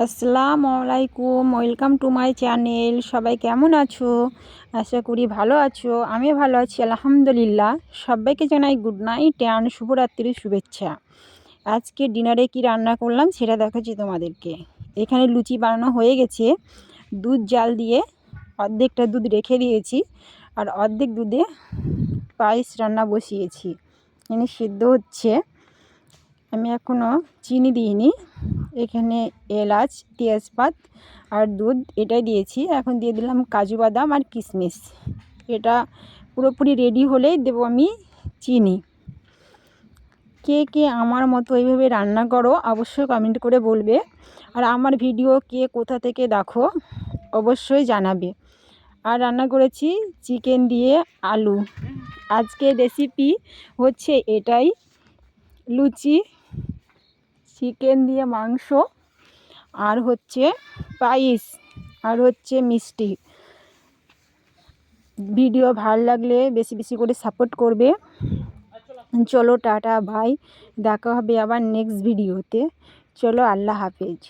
আসসালামু আলাইকুম, welcome to my channel. সবাই কেমন আছো? আশা করি ভালো আছো। আমি ভালো আছি আলহামদুলিল্লাহ। সবাইকে জানাই গুড নাইট অ্যান্ড শুভরাত্রির শুভেচ্ছা। আজকে ডিনারে কি রান্না করলাম সেটা দেখাচ্ছি তোমাদেরকে। এখানে লুচি বানানো হয়ে গেছে। দুধ জাল দিয়ে অর্ধেকটা দুধ রেখে দিয়েছি, আর অর্ধেক দুধে পায়েস রান্না বসিয়েছি। এখানে সিদ্ধ হচ্ছে। আমি এখনও চিনি দিইনি। এখানে এলাচ, তেজপাত আর দুধ এটাই দিয়েছি। এখন দিয়ে দিলাম কাজু বাদাম আর কিশমিশ। এটা পুরোপুরি রেডি হলেই দেবো আমি চিনি। কে কে আমার মতো এইভাবে রান্না করো অবশ্যই কমেন্ট করে বলবে। আর আমার ভিডিও কে কোথা থেকে দেখো অবশ্যই জানাবে। আর রান্না করেছি চিকেন দিয়ে আলু। আজকের রেসিপি হচ্ছে এটাই, লুচি, চিকেন দিয়ে মাংস, আর হচ্ছে পায়েস, আর হচ্ছে মিষ্টি। ভিডিও ভালো লাগলে বেশি বেশি করে সাপোর্ট করবে। চলো টাটা বাই, দেখা হবে আবার নেক্সট ভিডিওতে। চলো আল্লাহ হাফেজ।